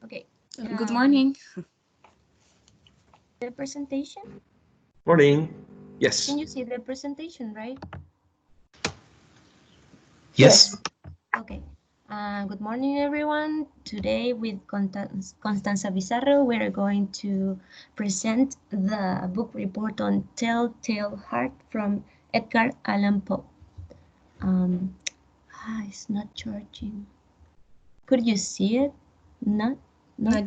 Okay. Good morning. The presentation? Morning. Yes. Can you see the presentation, right? Yes. Okay. Good morning, everyone. Today with Constanza Bizarro, we're going to present the book report on Telltale Heart from Edgar Allan Poe. It's not charging. Could you see it? Not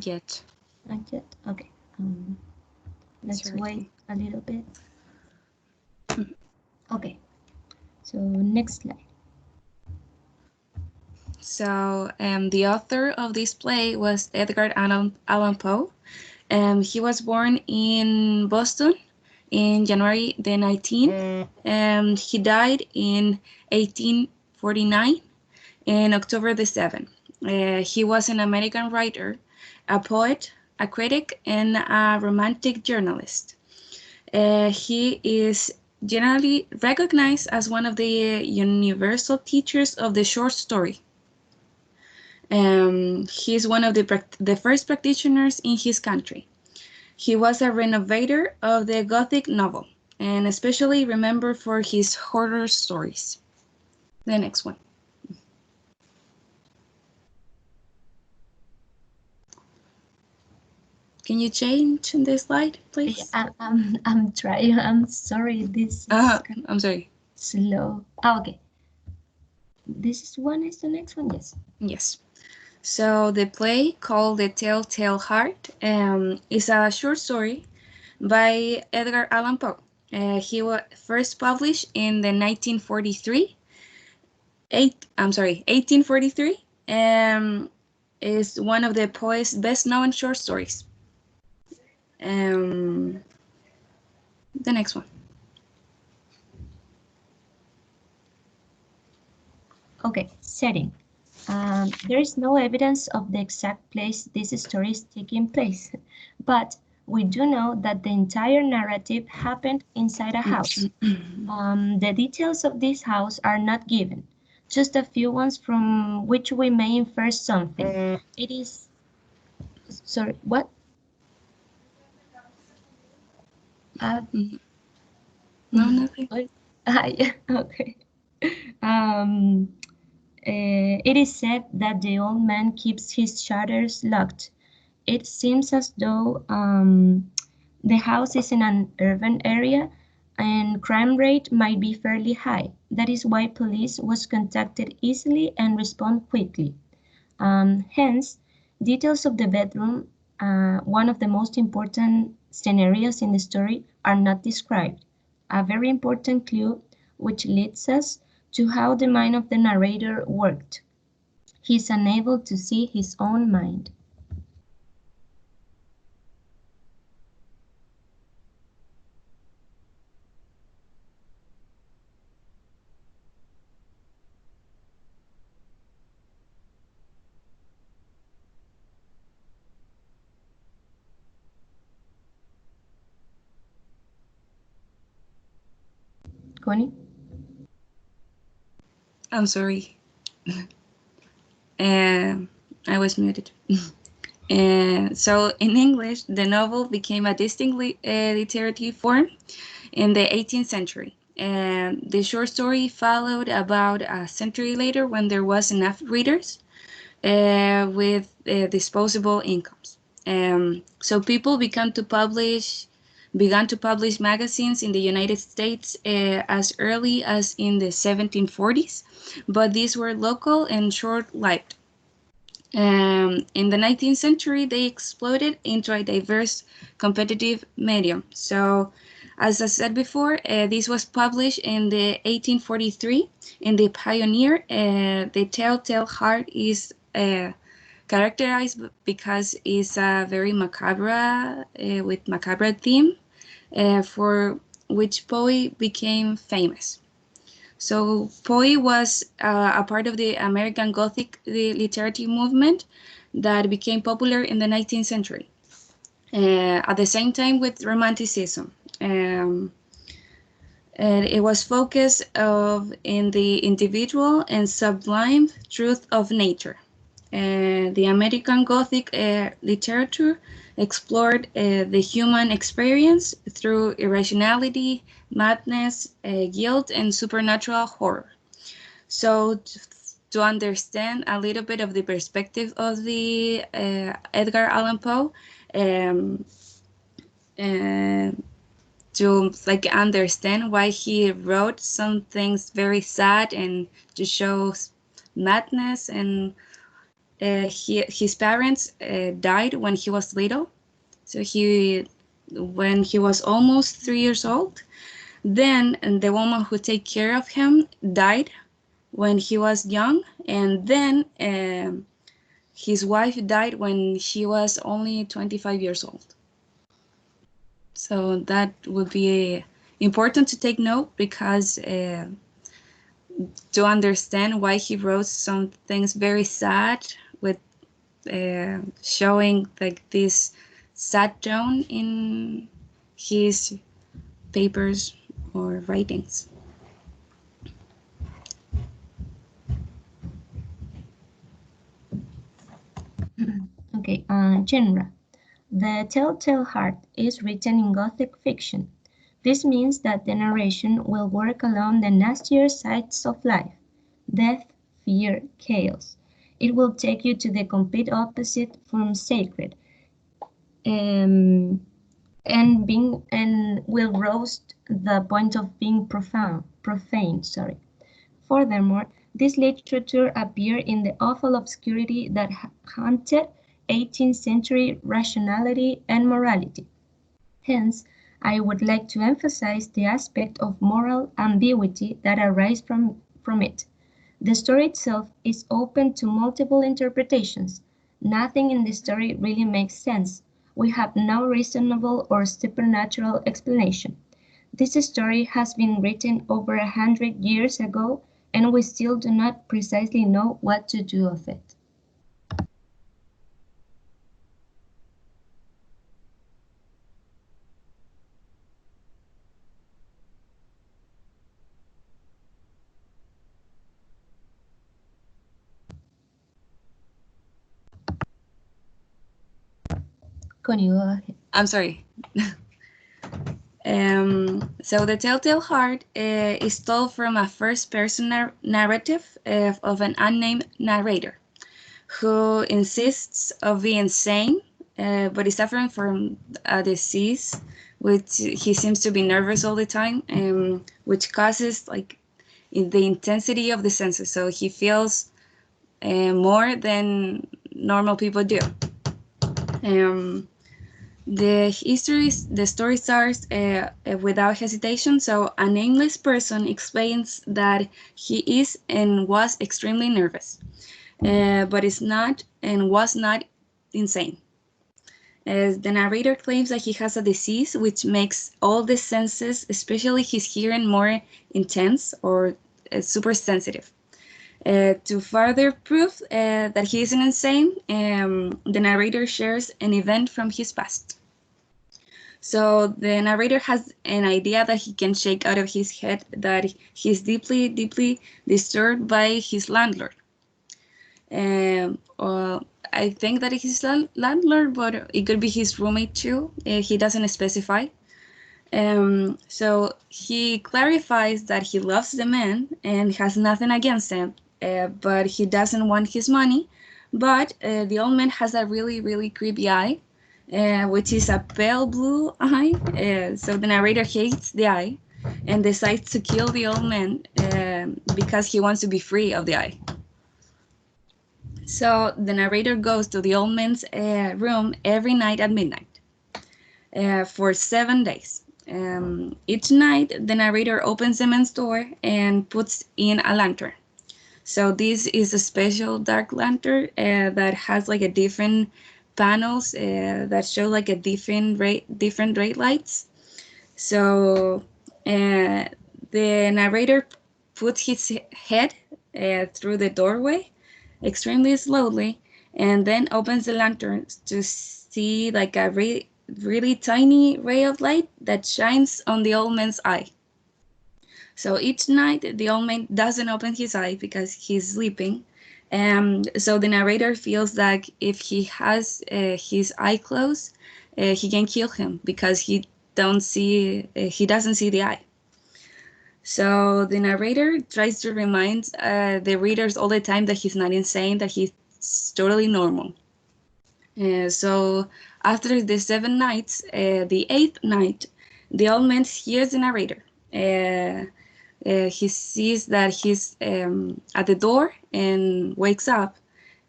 yet. Not yet. Okay. Let's wait a little bit. Okay. So next slide. So the author of this play was Edgar Allan Poe. He was born in Boston in January the 19th. He died in 1849 in October the 7th. He was an American writer, a poet, a critic, and a romantic journalist. He is generally recognized as one of the universal teachers of the short story. He's one of the first practitioners in his country. He was a renovator of the Gothic novel, and especially remembered for his horror stories. The next one. Can you change the slide, please? I'm trying. I'm sorry. This is I'm sorry. Slow. Okay. This one is the next one. Yes. Yes. So the play called The Telltale Heart is a short story by Edgar Allan Poe. He was first published in the 1843. Is one of the poet's best-known short stories. The next one. Okay, setting. There is no evidence of the exact place this story is taking place, but we do know that the entire narrative happened inside a house. The details of this house are not given, just a few ones from which we may infer something. It is... Sorry, what? No, nothing. Yeah, okay. It is said that the old man keeps his shutters locked. It seems as though the house is in an urban area and crime rate might be fairly high. That is why police was contacted easily and respond quickly. Hence, details of the bedroom, one of the most important scenarios in the story, are not described. A very important clue which leads us to how the mind of the narrator worked. He is unable to see his own mind. Connie? I'm sorry. I was muted. So in English, the novel became a distinct literary form in the 18th century. The short story followed about a century later when there was enough readers with disposable incomes. So people began to publish magazines in the United States as early as in the 1740s, but these were local and short-lived. In the 19th century, they exploded into a diverse competitive medium. So, as I said before, this was published in the 1843 in the Pioneer. The Telltale Heart is characterized because it's a very macabre, with macabre theme, for which Poe became famous. So Poe was a part of the American Gothic literary movement that became popular in the 19th century. At the same time with Romanticism. And it was focused in the individual and sublime truth of nature. the American Gothic literature explored the human experience through irrationality, madness, guilt, and supernatural horror. So, to understand a little bit of the perspective of the Edgar Allan Poe, um, uh, to like understand why he wrote some things very sad and to show madness, and his parents died when he was little, so when he was almost 3 years old. Then the woman who take care of him died when he was young, and then his wife died when she was only 25 years old. So that would be important to take note, because to understand why he wrote some things very sad, with showing like this sad tone in his papers or writings. Okay, genre. The Telltale Heart is written in Gothic fiction. This means that the narration will work along the nastier sides of life: death, fear, chaos. It will take you to the complete opposite from sacred, um, and will roast the point of being profane. Sorry. Furthermore, this literature appeared in the awful obscurity that haunted 18th century rationality and morality. Hence, I would like to emphasize the aspect of moral ambiguity that arises from it. The story itself is open to multiple interpretations. Nothing in the story really makes sense. We have no reasonable or supernatural explanation. This story has been written over 100 years ago, and we still do not precisely know what to do of it. Connie, go ahead. I'm sorry. So the Telltale Heart is told from a first-person narrative of an unnamed narrator who insists of being sane, but is suffering from a disease, which he seems to be nervous all the time, which causes like the intensity of the senses. So he feels more than normal people do. The story starts without hesitation. So a nameless person explains that he is and was extremely nervous, but is not and was not insane. As the narrator claims that he has a disease which makes all the senses, especially his hearing, more intense or super sensitive. To further prove that he isn't insane, the narrator shares an event from his past. So the narrator has an idea that he can shake out of his head that he's deeply, deeply disturbed by his landlord. I think that he's landlord, but it could be his roommate too. He doesn't specify. So he clarifies that he loves the man and has nothing against him, but he doesn't want his money. But the old man has a really, really creepy eye, which is a pale blue eye. So the narrator hates the eye and decides to kill the old man because he wants to be free of the eye. So the narrator goes to the old man's room every night at midnight for 7 days. Each night, the narrator opens the man's door and puts in a lantern. So this is a special dark lantern that has like a different panels that show like a different rate lights. So the narrator puts his head through the doorway extremely slowly, and then opens the lantern to see like a really tiny ray of light that shines on the old man's eye. So each night the old man doesn't open his eye because he's sleeping, So the narrator feels like if he has his eye closed, he can kill him because he doesn't see the eye. So the narrator tries to remind the readers all the time that he's not insane, that he's totally normal. So after the 7 nights, the 8th night, the old man hears the narrator. He sees that he's at the door and wakes up.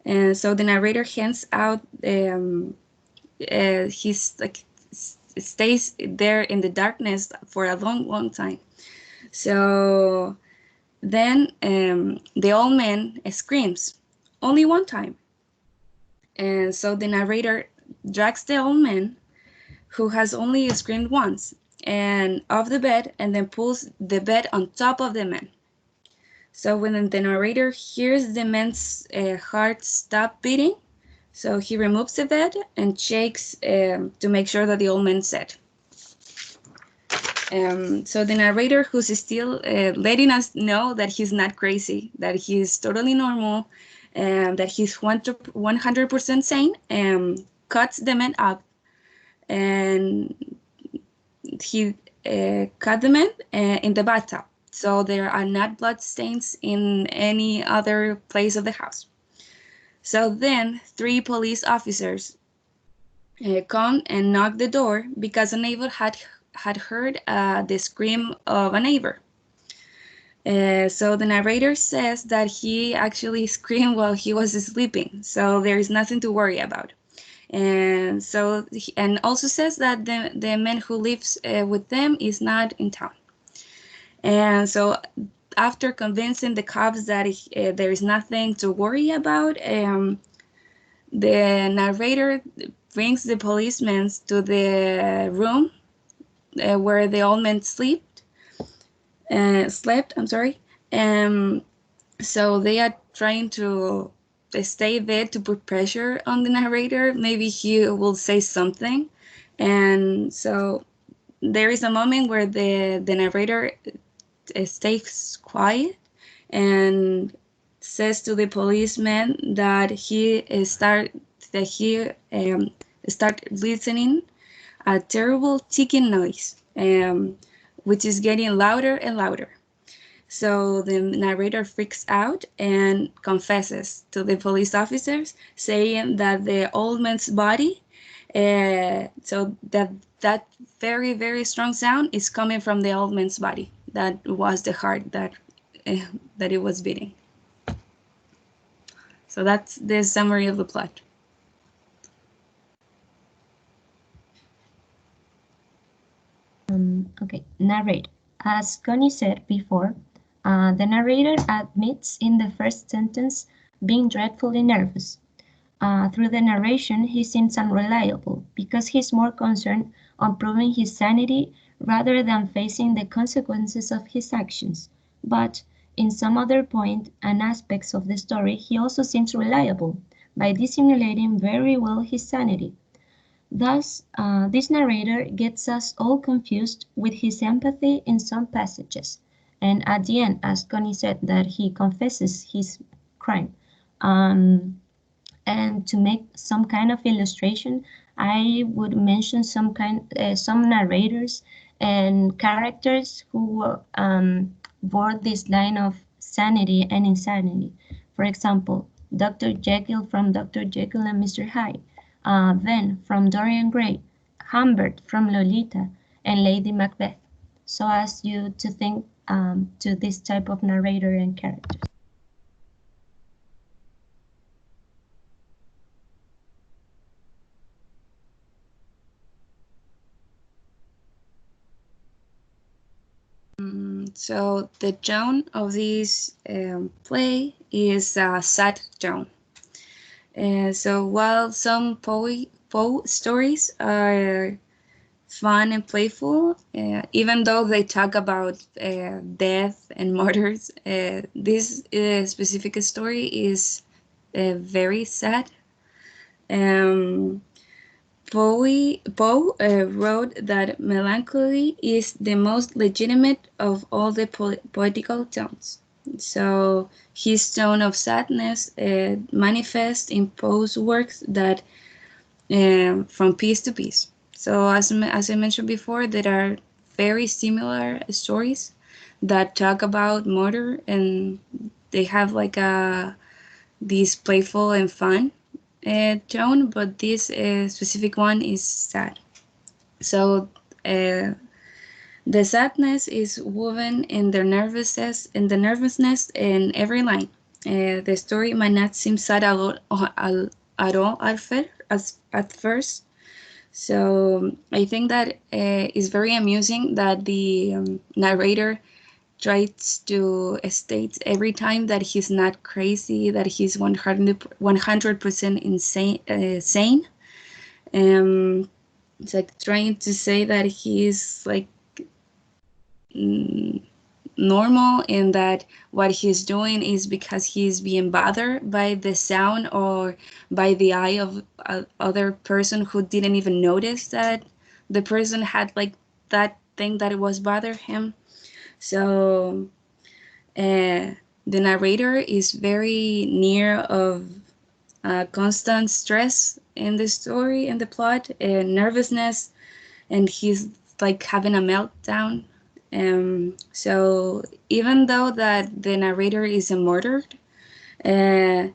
And so the narrator hands out, he's like stays there in the darkness for a long, long time. So then the old man screams only one time. And so the narrator drags the old man, who has only screamed once, and off the bed, and then pulls the bed on top of the man. So when the narrator hears the man's heart stop beating, so he removes the bed and shakes to make sure that the old man's dead. So the narrator, who's still letting us know that he's not crazy, that he's totally normal, that he's 100% sane, cuts the man up, and he cut the man in the bathtub. So there are not blood stains in any other place of the house. So then 3 police officers come and knock the door because a neighbor had heard the scream of a neighbor. So the narrator says that he actually screamed while he was sleeping, so there is nothing to worry about. And so, and also says that the man who lives with them is not in town. And so after convincing the cops that there is nothing to worry about, the narrator brings the policemen to the room where the old man slept. So they are trying to stay there to put pressure on the narrator. Maybe he will say something. And so there is a moment where the narrator stays quiet and says to the policeman that he start listening a terrible ticking noise, which is getting louder and louder. So the narrator freaks out and confesses to the police officers, saying that the old man's body, so that very, very strong sound is coming from the old man's body. That was the heart that it was beating. So that's the summary of the plot. Okay, narrate. As Connie said before, the narrator admits in the first sentence being dreadfully nervous. Through the narration, he seems unreliable because he's more concerned on proving his sanity rather than facing the consequences of his actions. But in some other point and aspects of the story, he also seems reliable by dissimulating very well his sanity. Thus, this narrator gets us all confused with his empathy in some passages. And at the end, as Connie said, that he confesses his crime. And to make some kind of illustration, I would mention some narrators and characters who bore this line of sanity and insanity. For example, Dr. Jekyll from Dr. Jekyll and Mr. Hyde, Ben from Dorian Gray, Humbert from Lolita, and Lady Macbeth. So as you to think to this type of narrator and characters. So the tone of this play is sad tone. So while some Poe stories are fun and playful, even though they talk about death and murders, this specific story is very sad. Poe wrote that melancholy is the most legitimate of all the poetical tones. So his tone of sadness manifests in prose works that from piece to piece. So as I mentioned before, there are very similar stories that talk about murder, and they have like this playful and fun tone, but this specific one is sad. So the sadness is woven in the nervousness in every line. The story might not seem sad at first. So I think that it's very amusing that the narrator tries to state every time that he's not crazy, that he's 100% insane, sane. It's like trying to say that he's like normal, and that what he's doing is because he's being bothered by the sound or by the eye of other person who didn't even notice that the person had like that thing that it was bother him. So the narrator is very near of constant stress in the story and the plot, nervousness, and he's like having a meltdown. So even though that the narrator is murdered, I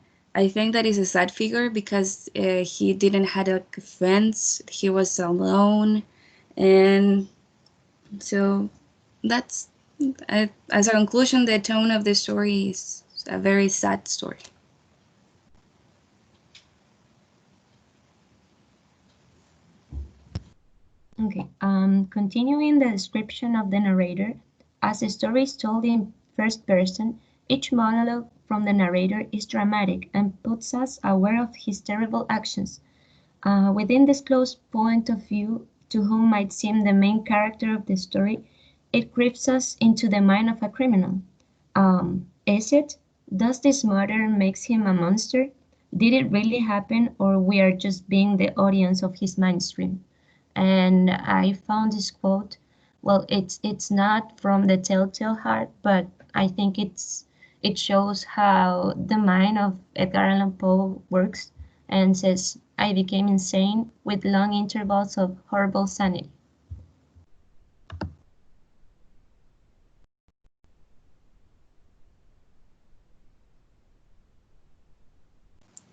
think that is a sad figure because he didn't have like friends, he was alone, and so that's as a conclusion, the tone of the story is a very sad story. Okay, continuing the description of the narrator, as the story is told in first person, each monologue from the narrator is dramatic and puts us aware of his terrible actions. Within this close point of view, to whom might seem the main character of the story, it grips us into the mind of a criminal. Is it? Does this murder makes him a monster? Did it really happen, or we are just being the audience of his mind stream? And I found this quote. Well, it's not from the Telltale Heart, but I think it shows how the mind of Edgar Allan Poe works, and says, "I became insane with long intervals of horrible sanity."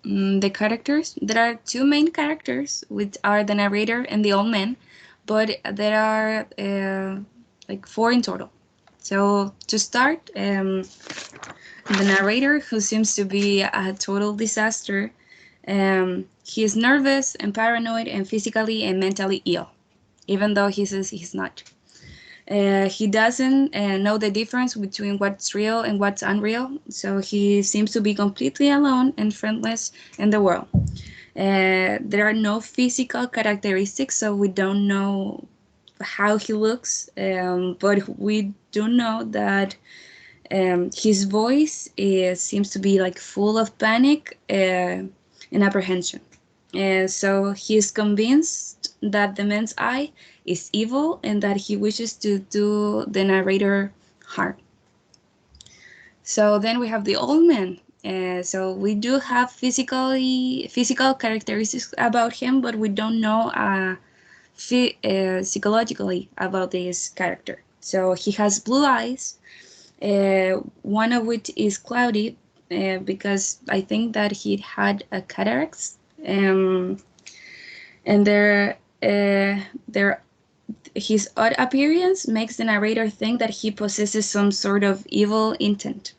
The characters, there are two main characters, which are the narrator and the old man, but there are like four in total. So to start, the narrator, who seems to be a total disaster, he is nervous and paranoid and physically and mentally ill, even though he says he's not. He doesn't know the difference between what's real and what's unreal, so he seems to be completely alone and friendless in the world. There are no physical characteristics, so we don't know how he looks, but we do know that his voice seems to be like full of panic and apprehension. So he's convinced that the man's eye is evil and that he wishes to do the narrator harm. So then we have the old man. So we do have physical characteristics about him, but we don't know psychologically about this character. So he has blue eyes, one of which is cloudy because I think that he had a cataracts. And his odd appearance makes the narrator think that he possesses some sort of evil intent.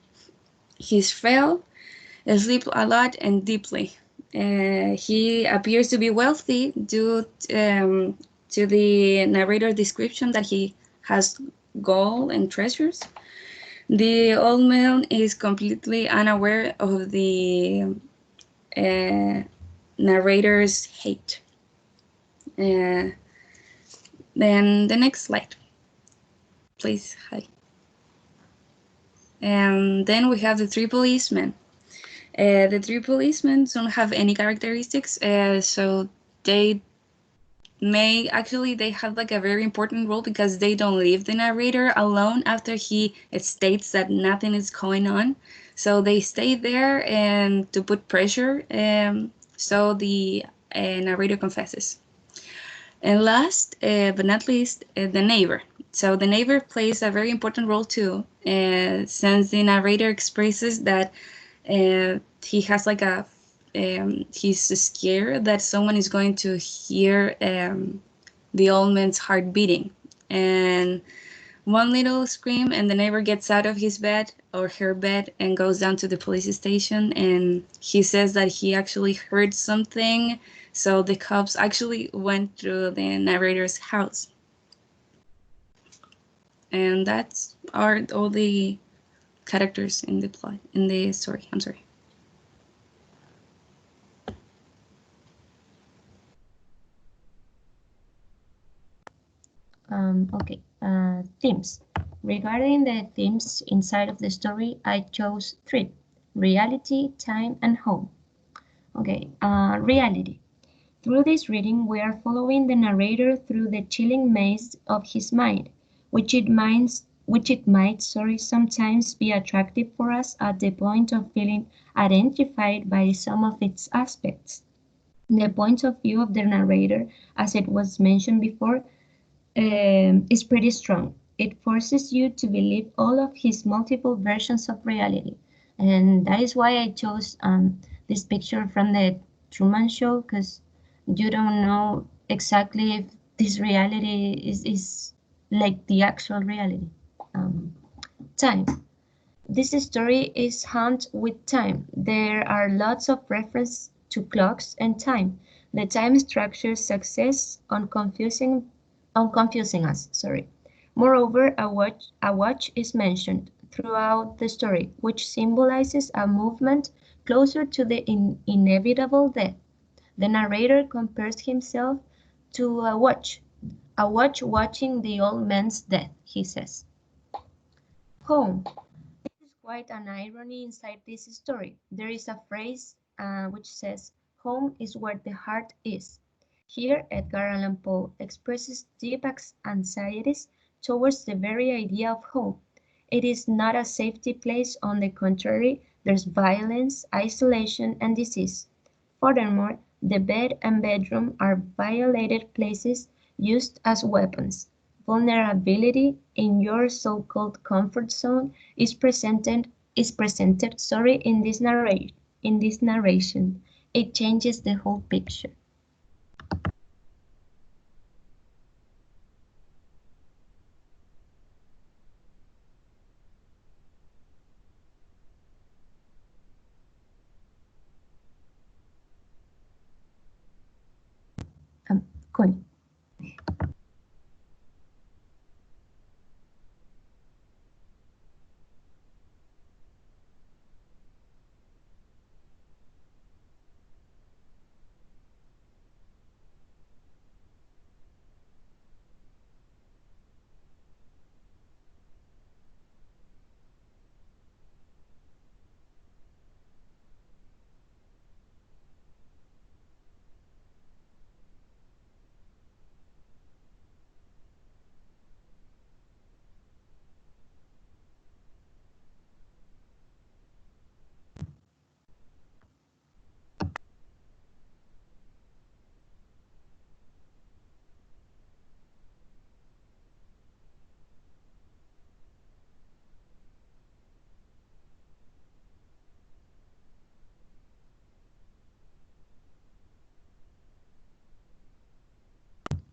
He's frail, sleeps a lot and deeply. He appears to be wealthy due to the narrator description that he has gold and treasures. The old man is completely unaware of the narrator's hate. Then the next slide, please. Hi. And then we have the three policemen. The three policemen don't have any characteristics, so they they have like a very important role because they don't leave the narrator alone after he states that nothing is going on. So they stay there and to put pressure, so the narrator confesses. And last but not least, the neighbor. So the neighbor plays a very important role too, since the narrator expresses that he has like he's scared that someone is going to hear the old man's heart beating. And one little scream, and the neighbor gets out of his bed or her bed and goes down to the police station. And he says that he actually heard something. So the cops actually went through the narrator's house. And that's are all the characters in the plot, in the story. I'm sorry. Okay, themes. Regarding the themes inside of the story, I chose three: reality, time, and home. Okay, reality. Through this reading, we are following the narrator through the chilling maze of his mind, which it might sometimes be attractive for us at the point of feeling identified by some of its aspects. The point of view of the narrator, as it was mentioned before, is pretty strong. It forces you to believe all of his multiple versions of reality. And that is why I chose this picture from the Truman Show, because you don't know exactly if this reality is like the actual reality. Time. This story is haunted with time. There are lots of references to clocks and time. The time structure success on confusing us. Sorry. Moreover, a watch is mentioned throughout the story, which symbolizes a movement closer to the inevitable death. The narrator compares himself to a watch watching the old man's death, he says. Home. This is quite an irony inside this story. There is a phrase which says, home is where the heart is. Here, Edgar Allan Poe expresses deep anxieties towards the very idea of home. It is not a safety place, on the contrary, there's violence, isolation, and disease. Furthermore, the bed and bedroom are violated places used as weapons. Vulnerability in your so-called comfort zone is presented in this narration. It changes the whole picture. Cool.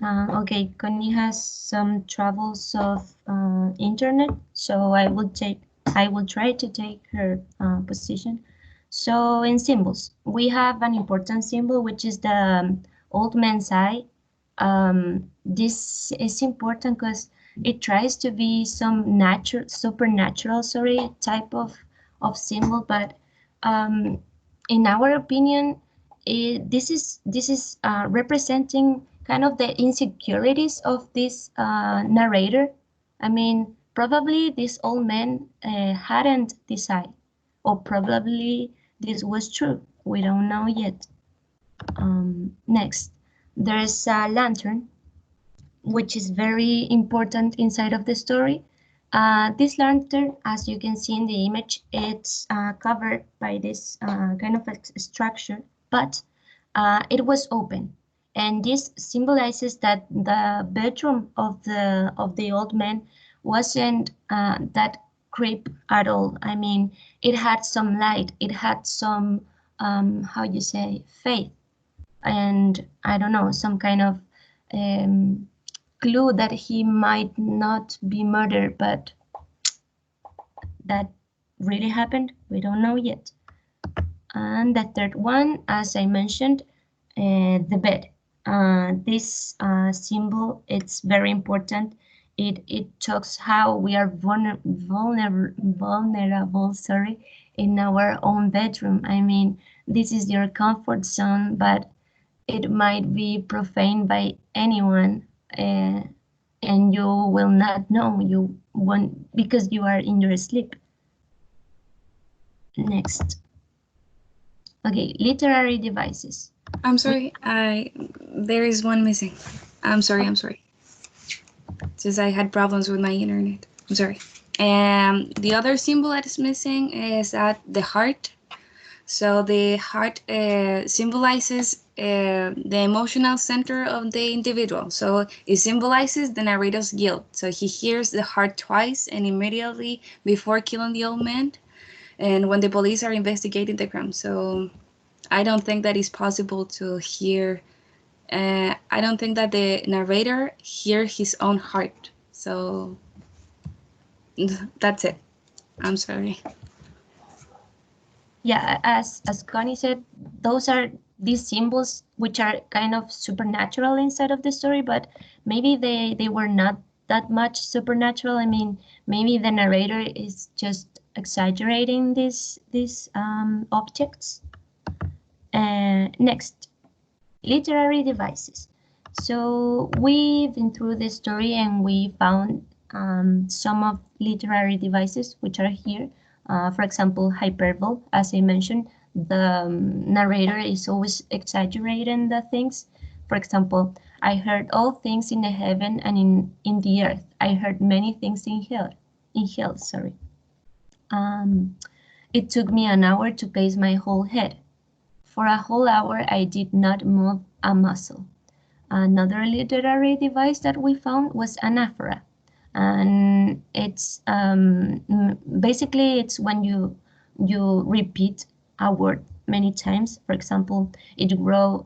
Okay, Connie has some troubles of internet, so I will try to take her position. So in symbols, we have an important symbol, which is the old man's eye. This is important because it tries to be some supernatural, type of symbol, but in our opinion, this is representing kind of the insecurities of this narrator. I mean, probably this old man hadn't decided, or probably this was true. We don't know yet. Next, There's a lantern, which is very important inside of the story. This lantern, as you can see in the image, it's covered by this kind of structure, but it was open, and this symbolizes that the bedroom of the old man wasn't that creep at all. I mean, it had some light, it had some how you say, faith, and I don't know, some kind of um, clue that he might not be murdered, but that really happened, we don't know yet. And the third one, as I mentioned, the bed. This symbol, it's very important. It talks how we are vulnerable, sorry, in our own bedroom. I mean, this is your comfort zone, but it might be profaned by anyone, and you will not know. You won't, because you are in your sleep. Next. Okay, literary devices. I'm sorry, there is one missing. I'm sorry. Since I had problems with my internet. I'm sorry. And the other symbol that is missing is at the heart. So the heart symbolizes the emotional center of the individual. So it symbolizes the narrator's guilt. So he hears the heart twice and immediately before killing the old man, and when the police are investigating the crime. So I don't think that it's possible to hear. I don't think that the narrator hears his own heart. So that's it. I'm sorry. Yeah, as Connie said, those are these symbols which are kind of supernatural inside of the story, but maybe they were not that much supernatural. I mean, maybe the narrator is just exaggerating these objects. Next, literary devices. So we've been through the story and we found some of literary devices which are here. For example, hyperbole, as I mentioned, the narrator is always exaggerating the things. For example, I heard all things in the heaven and in the earth. I heard many things in hell, sorry. It took me an hour to pace my whole head. For a whole hour, I did not move a muscle. Another literary device that we found was anaphora, and it's basically it's when you repeat a word many times. For example, it grew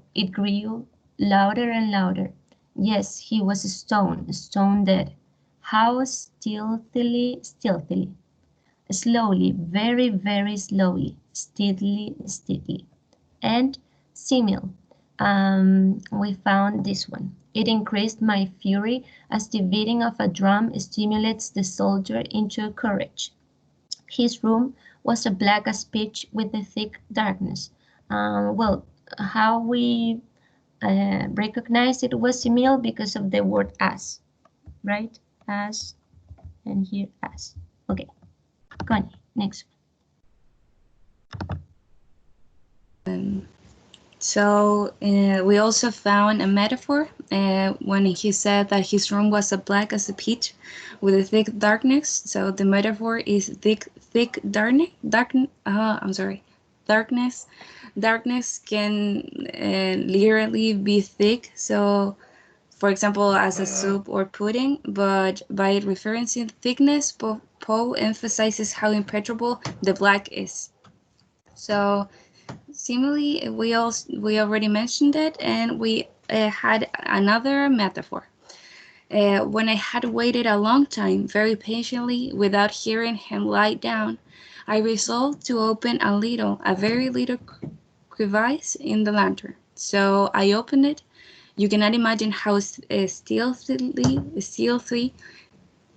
louder and louder. Yes, he was stone dead. How stealthily, slowly, very, very slowly, steadily. And simile. We found this one. It increased my fury as the beating of a drum stimulates the soldier into courage. His room was as black as pitch with a thick darkness. Well, how we recognize it was simile because of the word as, right? As, and here as. Okay, Connie, next. So we also found a metaphor when he said that his room was as black as a pitch with a thick darkness. So the metaphor is thick darkness. Darkness. Darkness can literally be thick. So, for example, as a soup or pudding, but by referencing thickness, Poe emphasizes how impenetrable the black is. So similarly, we already mentioned it, and we had another metaphor. When I had waited a long time, very patiently, without hearing him lie down, I resolved to open a very little crevice in the lantern. So I opened it. You cannot imagine how stealthy,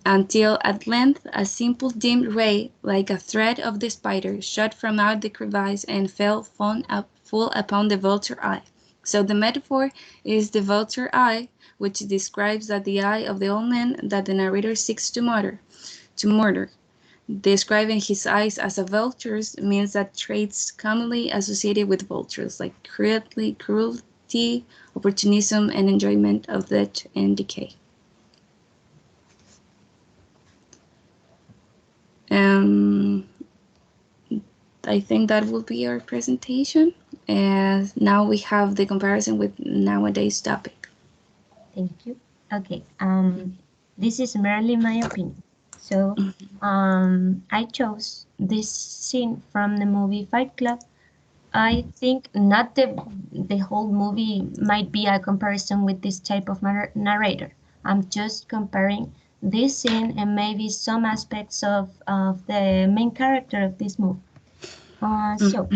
until at length a simple dim ray, like a thread of the spider, shot from out the crevice and fell full upon the vulture eye. So the metaphor is the vulture eye, which describes that the eye of the old man that the narrator seeks to murder. Describing his eyes as a vulture's means that traits commonly associated with vultures, like cruelty, opportunism, and enjoyment of death and decay. I think that will be our presentation. And now we have the comparison with nowadays topic. Thank you. Okay. This is merely my opinion. So, I chose this scene from the movie Fight Club. I think not the whole movie might be a comparison with this type of narrator. I'm just comparing this scene and maybe some aspects of the main character of this movie. So,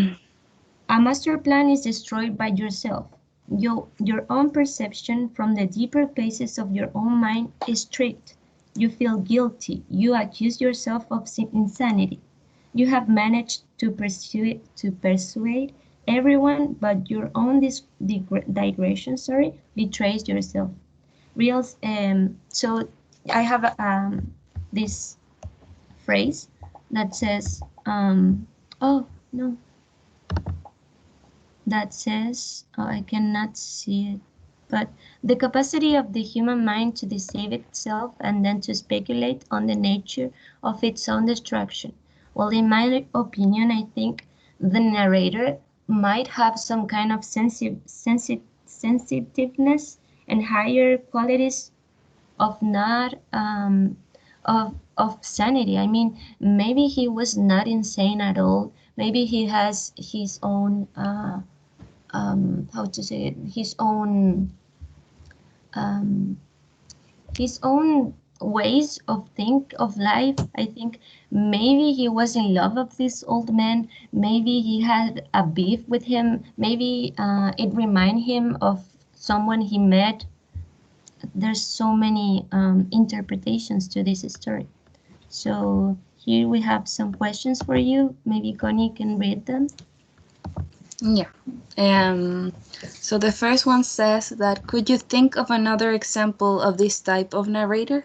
a master plan is destroyed by yourself. Your own perception from the deeper places of your own mind is tricked. You feel guilty. You accuse yourself of insanity. You have managed to persuade everyone, but your own digression, betrays yourself. So I have this phrase that says, oh no, that says, oh, I cannot see it, but the capacity of the human mind to deceive itself and then to speculate on the nature of its own destruction. Well, in my opinion, I think the narrator might have some kind of sensitiveness and higher qualities of not of sanity. I mean, maybe he was not insane at all. Maybe he has his own how to say it, his own ways of think of life. I think maybe he was in love of this old man. Maybe he had a beef with him. Maybe it reminded him of someone he met. There's so many interpretations to this story. So here we have some questions for you. Maybe Connie can read them. Yeah. So the first one says that, could you think of another example of this type of narrator?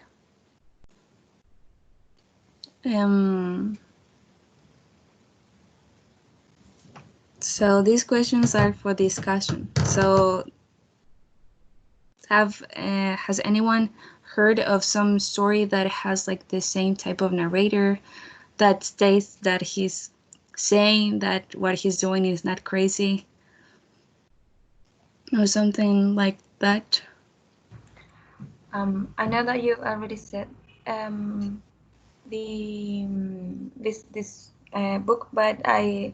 So these questions are for discussion. So has anyone heard of some story that has like the same type of narrator that states that he's saying that what he's doing is not crazy or something like that? I know that you already said this book, but I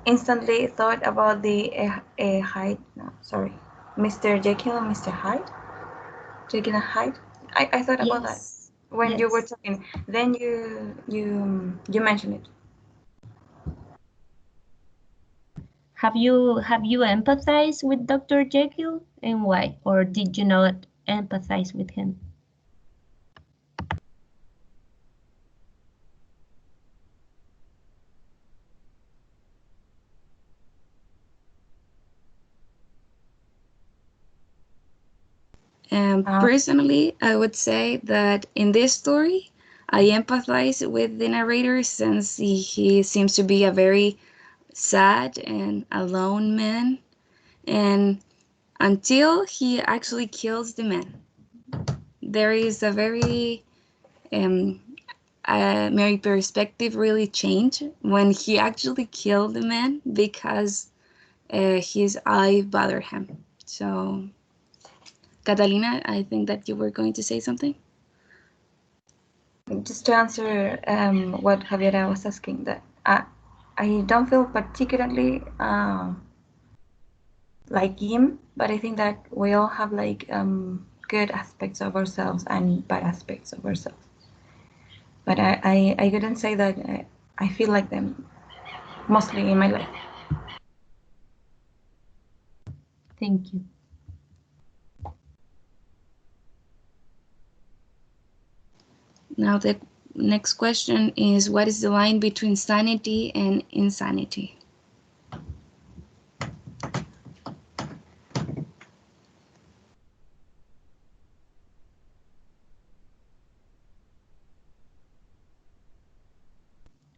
instantly thought about the Hyde. No, sorry, Mr. Jekyll and Mr. Hyde. Jekyll and Hyde. I thought about that when you were talking. Then you mentioned it. Have you empathized with Dr. Jekyll, and why? Or did you not empathize with him? Personally, I would say that in this story, I empathize with the narrator since he seems to be a very sad and alone man, and until he actually kills the man, there is a very my perspective really changed when he actually killed the man because his eye bothered him. So, Catalina, I think that you were going to say something. Just to answer what Javiera was asking, that I don't feel particularly like him, but I think that we all have like good aspects of ourselves and bad aspects of ourselves. But I couldn't say that I feel like them mostly in my life. Thank you. Now the next question is, what is the line between sanity and insanity?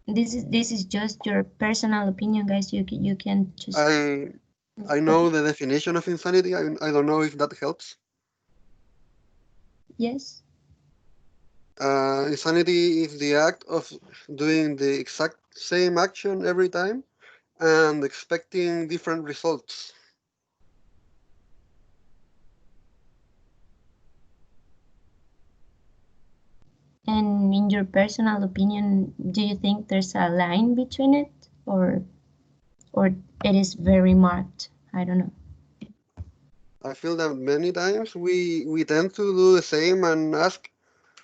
This is just your personal opinion, guys. You can just. I know the definition of insanity. I don't know if that helps. Yes. Insanity is the act of doing the exact same action every time and expecting different results. And in your personal opinion, do you think there's a line between it, or it is very marked? I don't know. I feel that many times we tend to do the same and ask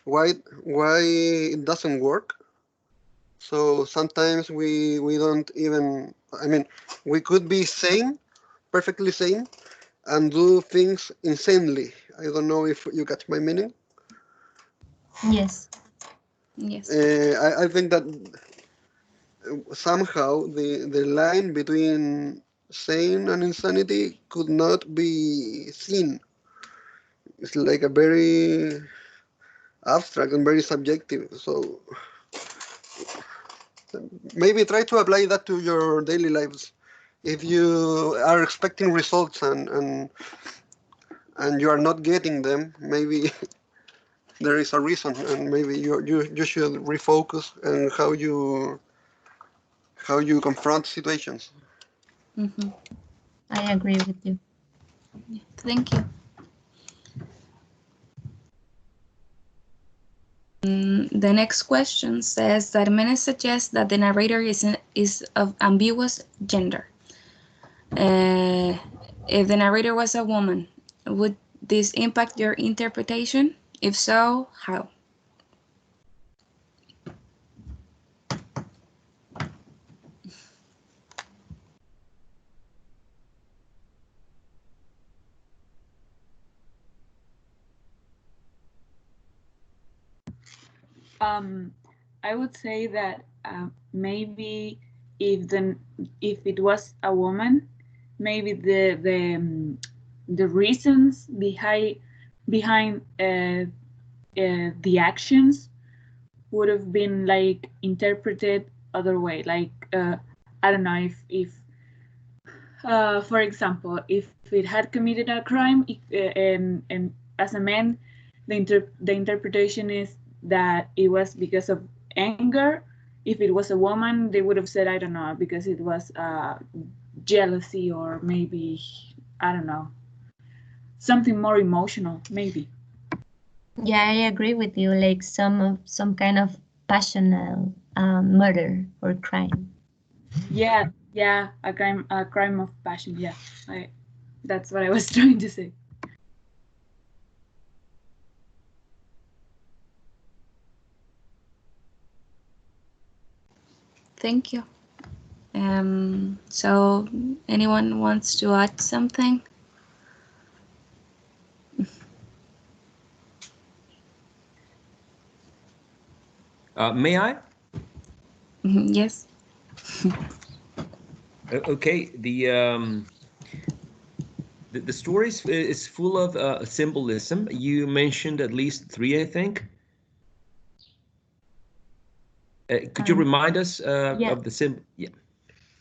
why it doesn't work. So sometimes we don't even, I mean, we could be sane, perfectly sane, and do things insanely. I don't know if you catch my meaning. Yes. Yes. I think that somehow the line between sane and insanity could not be seen. It's like a very abstract and very subjective. So maybe try to apply that to your daily lives. If you are expecting results and you are not getting them, maybe there is a reason, and maybe you should refocus on how you confront situations. Mm-hmm. I agree with you. Thank you. The next question says that many suggest that the narrator is of ambiguous gender. If the narrator was a woman, would this impact your interpretation? If so, how? I would say that maybe if it was a woman, maybe the reasons behind the actions would have been like interpreted other way. Like I don't know if for example, if it had committed a crime, and as a man, the interpretation is that it was because of anger. If it was a woman, they would have said, I don't know, because it was jealousy, or maybe, I don't know, something more emotional, maybe. Yeah, I agree with you. Like some kind of passional murder or crime. Yeah, a crime of passion. Yeah, that's what I was trying to say. Thank you. So anyone wants to add something? May I? Yes. Okay. The story is full of symbolism. You mentioned at least three, I think. Could you remind us yeah. of the symbol? Yeah.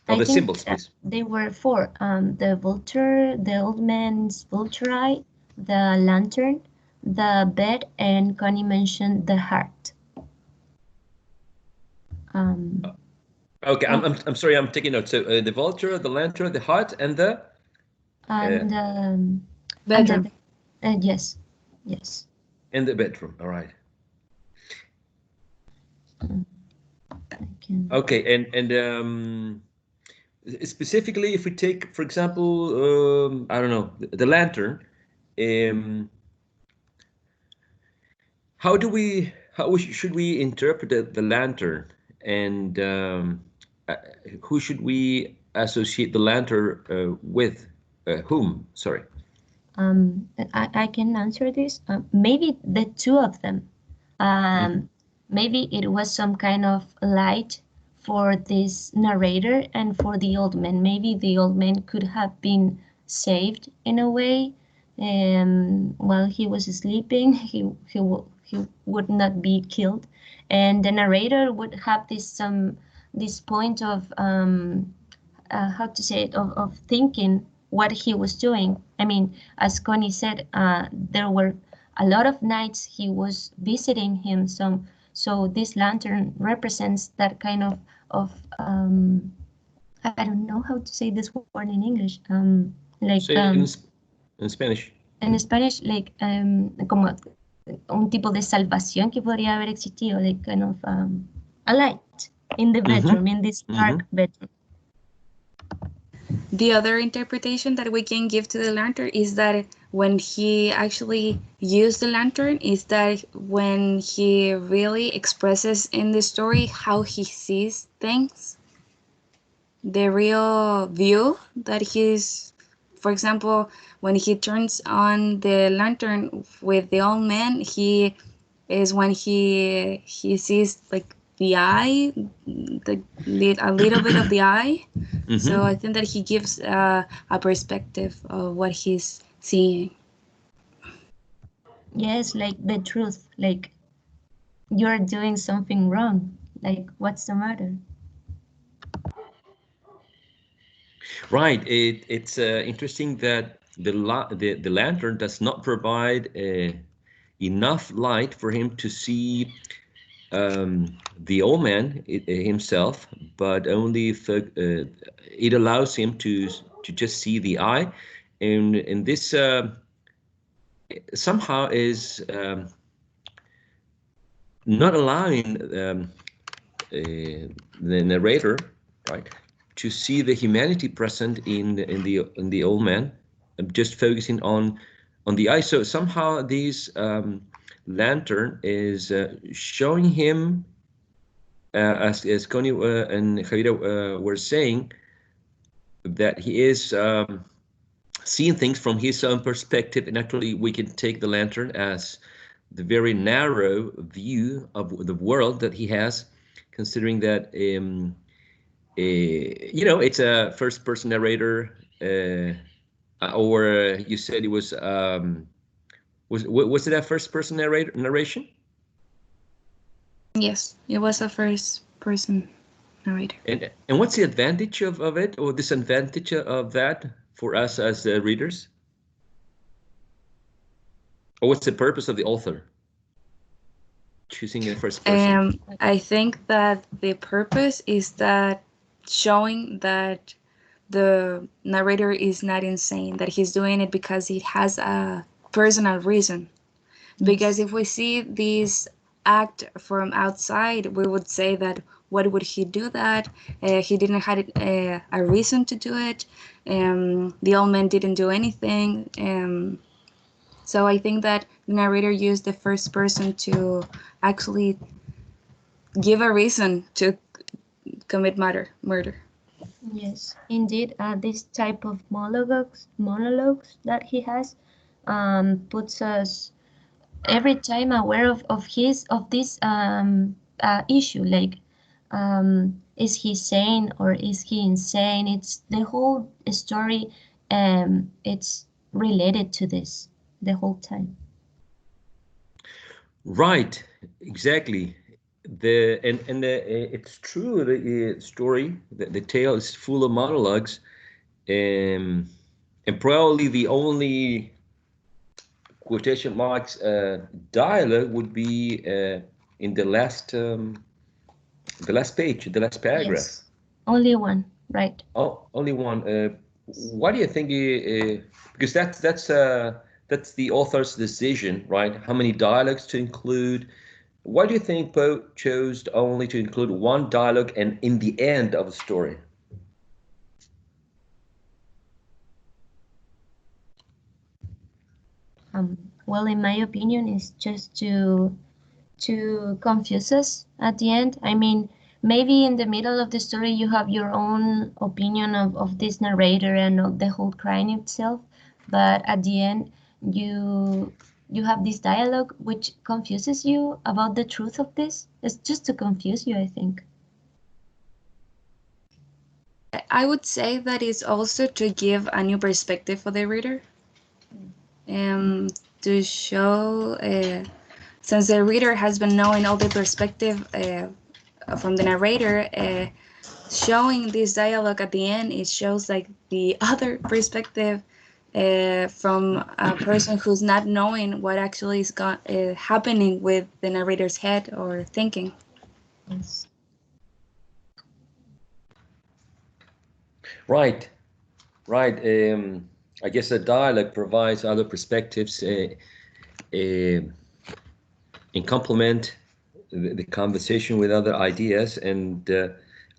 I Of the think symbols, please. they were four. The vulture, the old man's vulture eye, the lantern, the bed, and Connie mentioned the heart. Okay, I'm sorry, I'm taking notes. So the vulture, the lantern, the heart, and the and Bedroom. Yes. and the bedroom. All right. Okay, and specifically, if we take, for example, I don't know, the lantern. How should we interpret the lantern, and uh, who should we associate the lantern with? Whom? Sorry. I can answer this. Maybe the two of them. Maybe it was some kind of light for this narrator and for the old man. Maybe the old man could have been saved in a way, while he was sleeping. He would not be killed, and the narrator would have this point of how to say it, of thinking what he was doing. I mean, as Connie said, there were a lot of nights he was visiting him. So this lantern represents that kind of I don't know how to say this word in English. Like Say in Spanish. in Spanish, like como un tipo de salvación que podría haber existido, like kind of a light in the bedroom, in this dark bedroom. The other interpretation that we can give to the lantern is that when he actually used the lantern is that when he really expresses in the story how he sees things, the real view that he's, for example, when he turns on the lantern with the old man, he is when he sees like the eye, a little bit of the eye. So I think that he gives a perspective of what he's seeing. Yes, like the truth, like you're doing something wrong. Like, what's the matter? Right. It's interesting that the lantern does not provide enough light for him to see the old man himself, but only it allows him to just see the eye, and this somehow is not allowing the narrator, right, to see the humanity present in the old man, just focusing on the eye. So somehow this lantern is showing him, as Connie and Javier were saying, that he is seeing things from his own perspective, and actually we can take the lantern as the very narrow view of the world that he has, considering that it's a first-person narrator, or you said it was it a first-person narration? Yes, it was a first-person narrator. And what's the advantage of it, or disadvantage of that for us as readers? Or what's the purpose of the author choosing a first person? I think that the purpose is that showing that the narrator is not insane, that he's doing it because he has a personal reason. Because if we see this act from outside, we would say that what would he do that? He didn't have a reason to do it. The old man didn't do anything. So I think that the narrator used the first person to actually give a reason to commit murder. Yes, indeed. This type of monologues that he has puts us every time aware of this issue. Like, is he sane or is he insane? It's the whole story. It's related to this the whole time. Right, exactly. It's true. The story, the tale is full of monologues, and probably the only quotation marks dialogue would be in the last page, the last paragraph. Yes, only one, right? Oh, only one. Why do you think? Because that's the author's decision, right? How many dialogues to include? Why do you think Poe chose only to include one dialogue and in the end of the story? Well, in my opinion, it's just to confuse us at the end. I mean, maybe in the middle of the story you have your own opinion of this narrator and of the whole crime itself, but at the end you have this dialogue which confuses you about the truth of this. It's just to confuse you, I think. I would say that it's also to give a new perspective for the reader, to show, since the reader has been knowing all the perspective from the narrator, showing this dialogue at the end, it shows like the other perspective from a person who's not knowing what actually is happening with the narrator's head or thinking. Yes. Right, right. I guess the dialogue provides other perspectives and complement the conversation with other ideas, and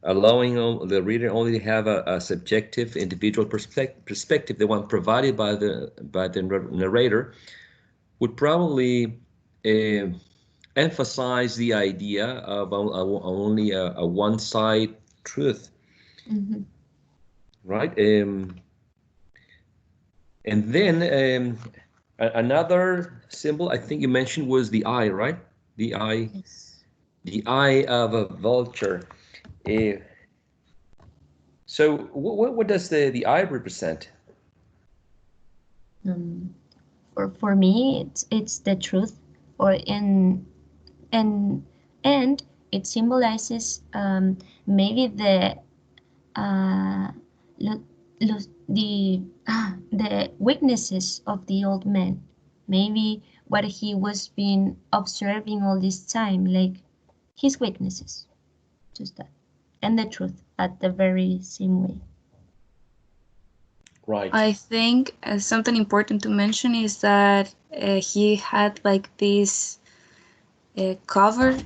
allowing the reader only to have a subjective individual perspective, the one provided by the narrator, would probably emphasize the idea of only a one-side truth. Mm-hmm. Right. And then another symbol I think you mentioned was the eye, right? The eye. Yes. The eye of a vulture. Uh, so what does the eye represent? Um, for me, it's the truth, or and and it symbolizes maybe uh, lo- the weaknesses of the old man, maybe what he was been observing all this time, like his weaknesses, just that, and the truth at the very same way. Right. I think something important to mention is that he had like this cover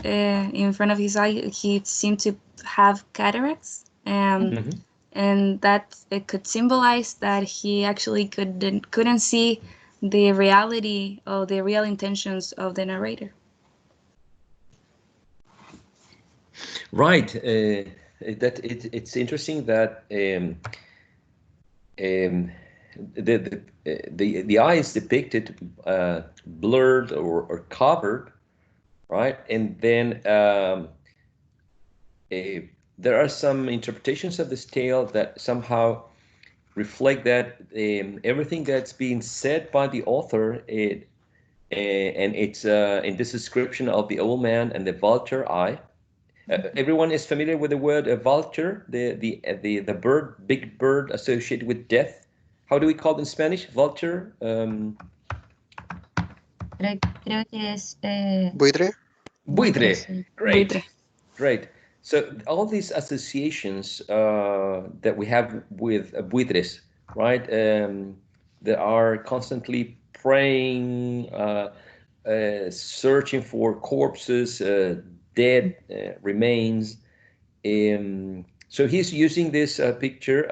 in front of his eye. He seemed to have cataracts, Mm-hmm. and that it could symbolize that he actually couldn't see the reality or the real intentions of the narrator. Right. It's interesting that um, the eye is depicted blurred or covered, right? And then there are some interpretations of this tale that somehow reflect that everything that's being said by the author, and it's in this description of the old man and the vulture eye. Everyone is familiar with the word vulture, the bird, big bird associated with death. How do we call it in Spanish? Vulture. Creo que es Buitre? buitre, Buitre. sí. Great, great. So all these associations that we have with buitres, right? They are constantly praying, searching for corpses, dead remains. So he's using this picture.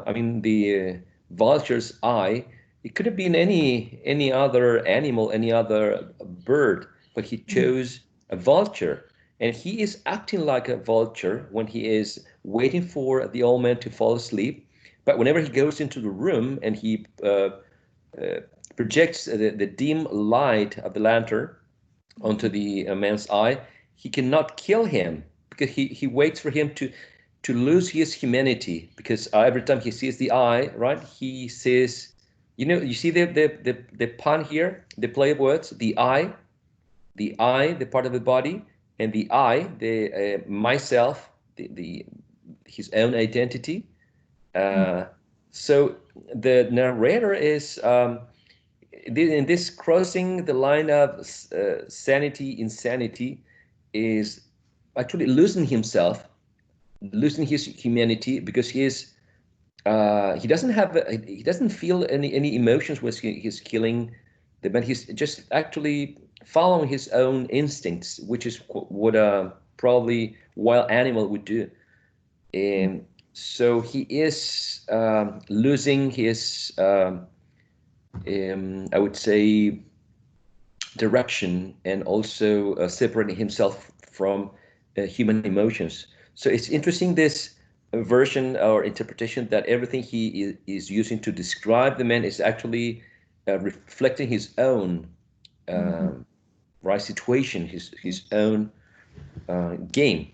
I mean, the vulture's eye. It could have been any other animal, any other bird, but he chose a vulture, and he is acting like a vulture when he is waiting for the old man to fall asleep. But whenever he goes into the room and he projects the dim light of the lantern onto the man's eye, he cannot kill him because he waits for him to lose his humanity, because every time he sees the eye, right, he says, you see the pun here, the play of words, the eye, the part of the body, and the I, the myself, the his own identity. Uh, so the narrator is in this crossing the line of sanity, insanity, is actually losing himself, losing his humanity, because he doesn't feel any emotions when he's killing the man. He's just actually following his own instincts, which is what probably wild animal would do. And so he is losing his I would say direction, and also separating himself from human emotions. So it's interesting, this version or interpretation, that everything he is using to describe the man is actually reflecting his own right situation, his own game.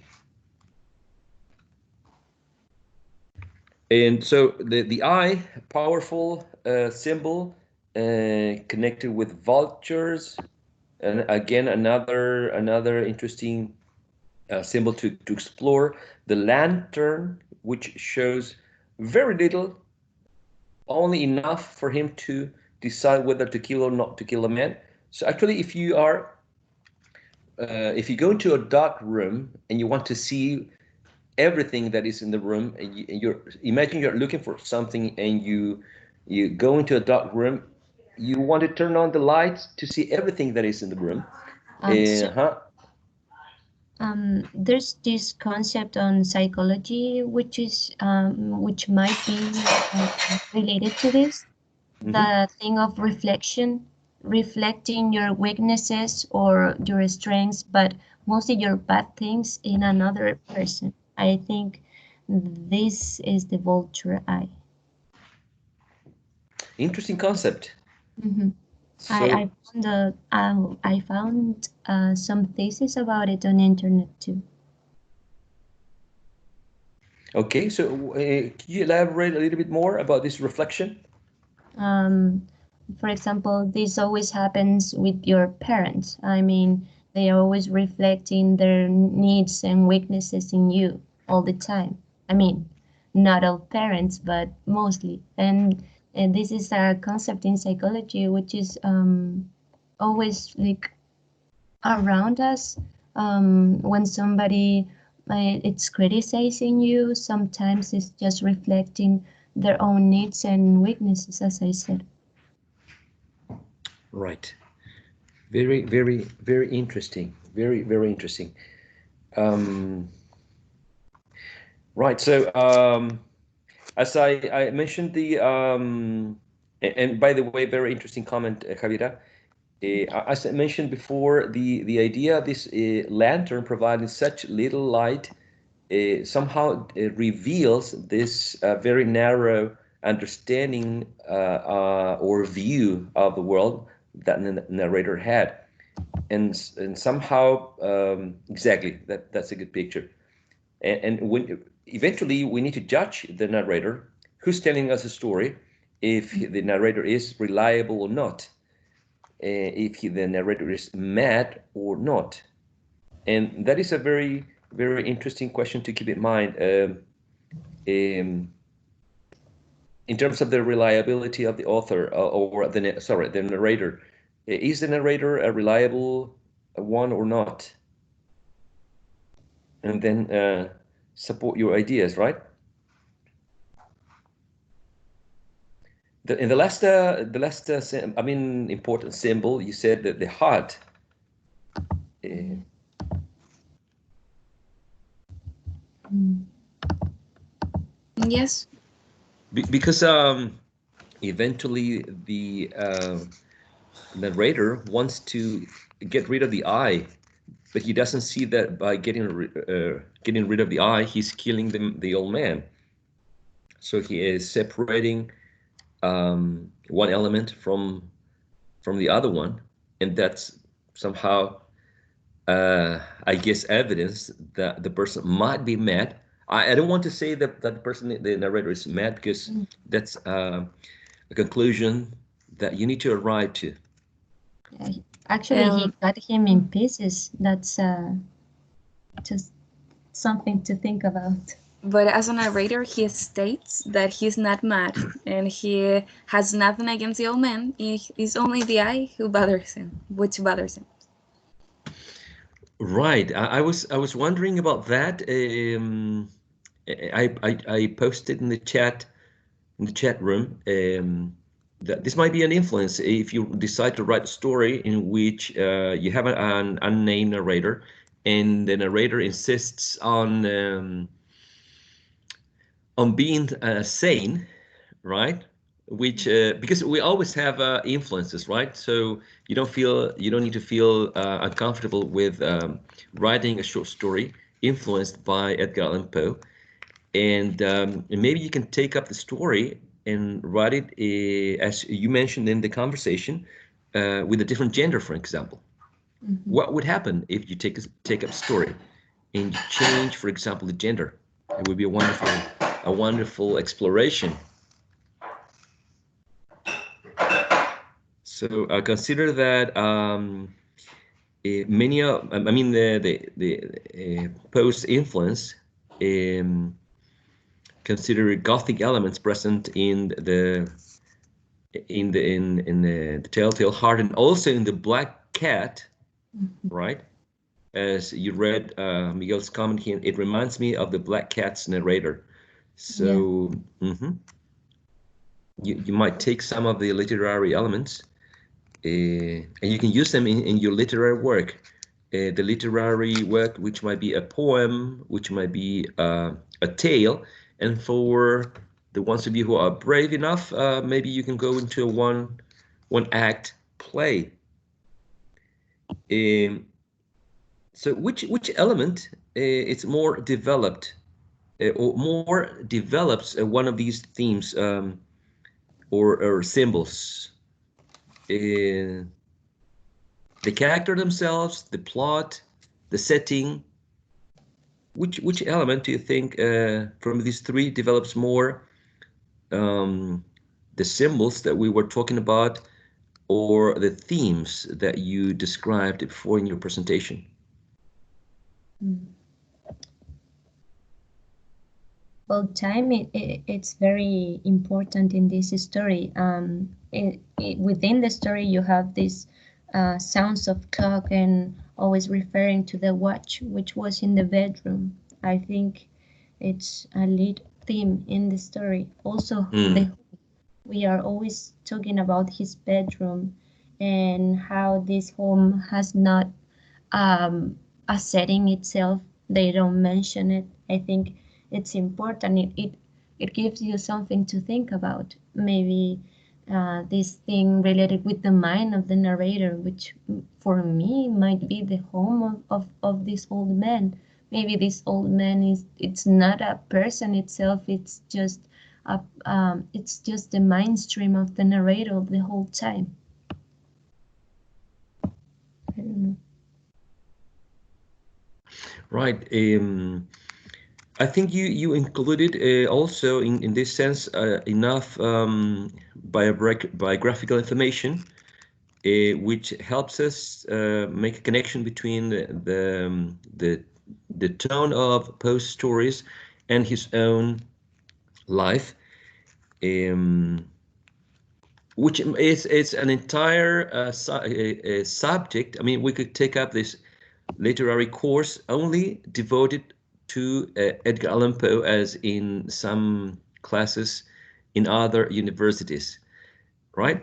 And so the eye, powerful symbol connected with vultures, and again another interesting symbol to explore the lantern, which shows very little, only enough for him to decide whether to kill or not to kill a man. So actually, if you go into a dark room and you want to see everything that is in the room, and imagine you're looking for something, and you go into a dark room, you want to turn on the lights to see everything that is in the room. There's this concept on psychology, which might be related to this. The thing of reflecting your weaknesses or your strengths, but mostly your bad things in another person. I think this is the vulture eye. Interesting concept. So, I found some theses about it on the internet too. Okay, so can you elaborate a little bit more about this reflection? For example, this always happens with your parents. I mean, they are always reflecting their needs and weaknesses in you all the time. I mean, not all parents, but mostly. And this is a concept in psychology which is always like around us. When somebody it's criticizing you, sometimes it's just reflecting their own needs and weaknesses, as I said. Right. Very, very, very interesting. Very, very interesting. Right. So, as I mentioned and by the way, very interesting comment, Javiera. As I mentioned before, the idea of this lantern providing such little light somehow reveals this very narrow understanding or view of the world that the narrator had, and somehow exactly that's a good picture. And when eventually we need to judge the narrator who's telling us a story, if the narrator is reliable or not, if the narrator is mad or not. And that is a very, very interesting question to keep in mind in terms of the reliability of the author or the narrator. Is the narrator a reliable one or not? And then support your ideas, right? In the last important symbol, you said that the heart. Yes. Because eventually the narrator wants to get rid of the eye, but he doesn't see that by getting rid of the eye, he's killing the old man. So he is separating one element from the other one, and that's somehow, I guess, evidence that the person might be mad. I don't want to say that the person, the narrator, is mad, because that's a conclusion that you need to arrive to. Actually, he cut him in pieces. That's just something to think about. But as a narrator, he states that he's not mad and he has nothing against the old man. It's only the eye which bothers him. Right. I was wondering about that. I posted in the chat room that this might be an influence if you decide to write a story in which you have an unnamed narrator, and the narrator insists on being sane, right? Which because we always have influences, right? So you don't need to feel uncomfortable with writing a short story influenced by Edgar Allan Poe, and maybe you can take up the story and write it as you mentioned in the conversation with a different gender, for example. What would happen if you take up a story and you change, for example, the gender? It would be a wonderful exploration. So consider that many of, I mean, the Poe's influence consider Gothic elements present in the Telltale Heart, and also in the Black Cat, right? As you read Miguel's comment here, it reminds me of the Black Cat's narrator. So you might take some of the literary elements and you can use them in your literary work. The literary work, which might be a poem, which might be a tale, and for the ones of you who are brave enough, maybe you can go into a one act play. So which element it's more developed or more develops one of these themes or symbols? The character themselves, the plot, the setting. Which element do you think from these three develops more the symbols that we were talking about, or the themes that you described before in your presentation? Well, time it's very important in this story. Within the story, you have these sounds of clock and always referring to the watch, which was in the bedroom. I think it's a lead theme in the story. Also, we are always talking about his bedroom and how this home has not a setting itself. They don't mention it. I think it's important. It gives you something to think about. Maybe this thing related with the mind of the narrator, which for me might be the home of this old man. Maybe this old man it's not a person itself. It's just the mind stream of the narrator the whole time. I don't know. Right. I think you included also in this sense enough biographical information which helps us make a connection between the tone of Poe's stories and his own life, which is an entire subject. I mean, we could take up this literary course only devoted to Edgar Allan Poe, as in some classes in other universities, right?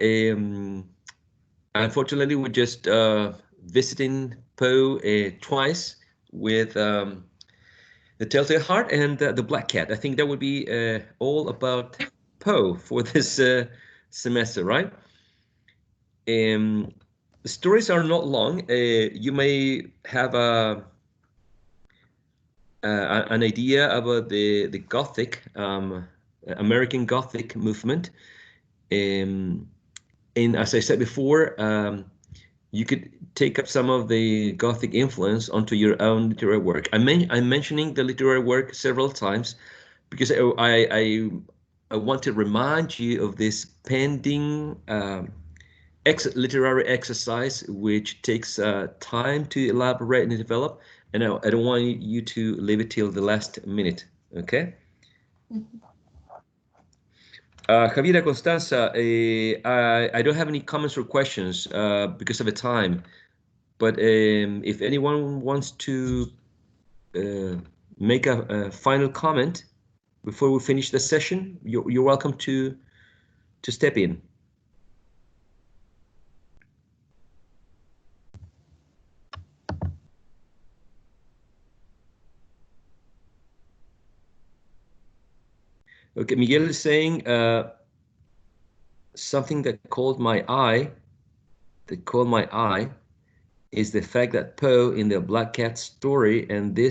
Unfortunately, we're just visiting Poe twice with the Telltale Heart and the Black Cat. I think that would be all about Poe for this semester, right? The stories are not long. You may have an idea about the Gothic, American Gothic movement. And as I said before, you could take up some of the Gothic influence onto your own literary work. I'm mentioning the literary work several times because I want to remind you of this pending literary exercise, which takes time to elaborate and develop, and I don't want you to leave it till the last minute, okay? Javiera, Constanza, I don't have any comments or questions because of the time, but if anyone wants to make a final comment before we finish the session, you're welcome to step in. Okay, Miguel is saying something that caught my eye is the fact that Poe in the Black Cat story and the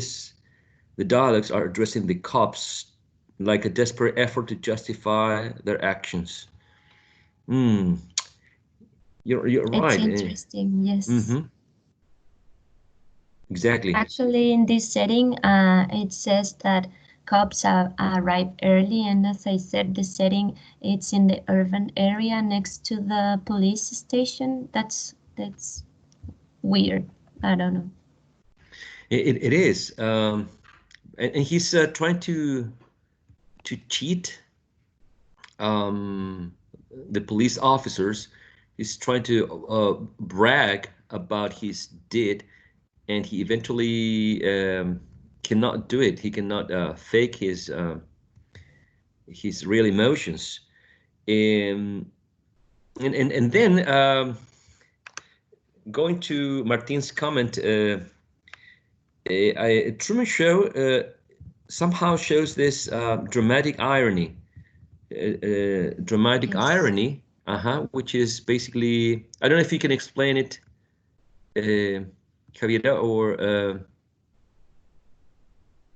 dialogues are addressing the cops like a desperate effort to justify their actions. You're right. It's interesting, yes. Exactly. Actually, in this setting, it says that cops arrive early, and as I said, the setting it's in the urban area next to the police station. That's weird. I don't know. It is, and he's trying to cheat the police officers. He's trying to brag about his deed, and he eventually cannot do it. He cannot fake his real emotions. And then going to Martin's comment, Truman Show somehow shows this dramatic irony. Dramatic Yes. irony, which is basically, I don't know if you can explain it, Javiera, or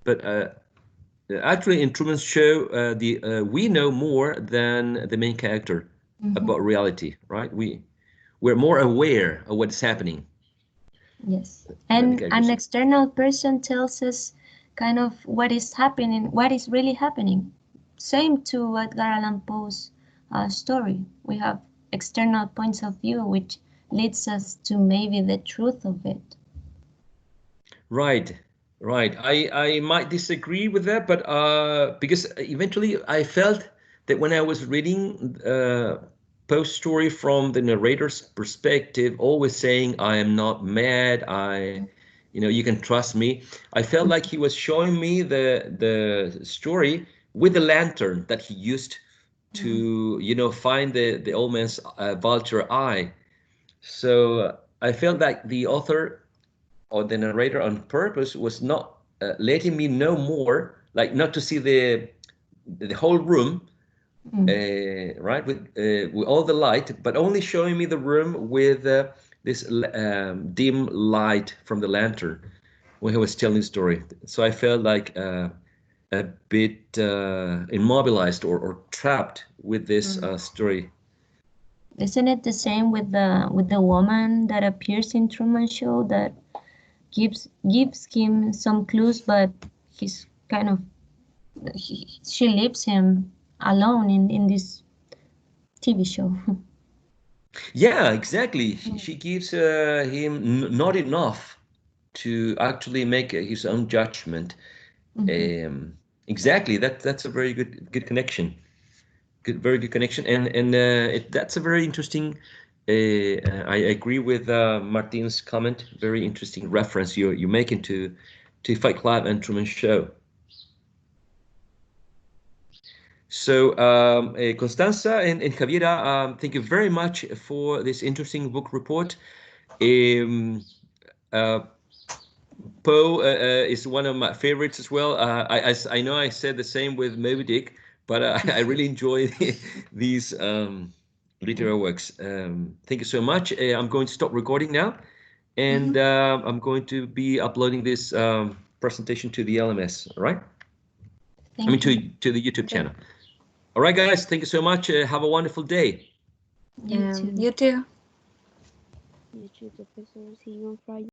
but actually in Truman's Show, we know more than the main character about reality, right? We're more aware of what's happening. Yes, and an external person tells us kind of what is happening, what is really happening. Same to Edgar Allan Poe's story. We have external points of view, which leads us to maybe the truth of it. Right, right. I might disagree with that, but because eventually I felt that when I was reading Poe's story from the narrator's perspective, always saying, I am not mad, you can trust me. I felt like he was showing me the story with the lantern that he used to, find the old man's vulture eye. So I felt like the author or the narrator on purpose was not letting me know more, like not to see the whole room, right, with all the light, but only showing me the room with this dim light from the lantern when he was telling the story. So I felt like a bit immobilized or trapped with this story. Isn't it the same with the woman that appears in Truman Show that gives him some clues, but he's kind of she leaves him alone in this TV show. Yeah, exactly. She gives him not enough to actually make his own judgment. Exactly. That's a very good connection. Very good connection, and that's a very interesting. I agree with Martin's comment. Very interesting reference you make into to Fight Club and Truman Show. So, Constanza and Javiera, thank you very much for this interesting book report. Uh, Poe is one of my favorites as well. I know I said the same with Moby Dick, but I really enjoy these literary works. Thank you so much. I'm going to stop recording now, and I'm going to be uploading this presentation to the LMS. All right? Thank you. To the YouTube channel. All right, guys. Thank you so much. Have a wonderful day. You too. You too. You too, Professor. See you on Friday.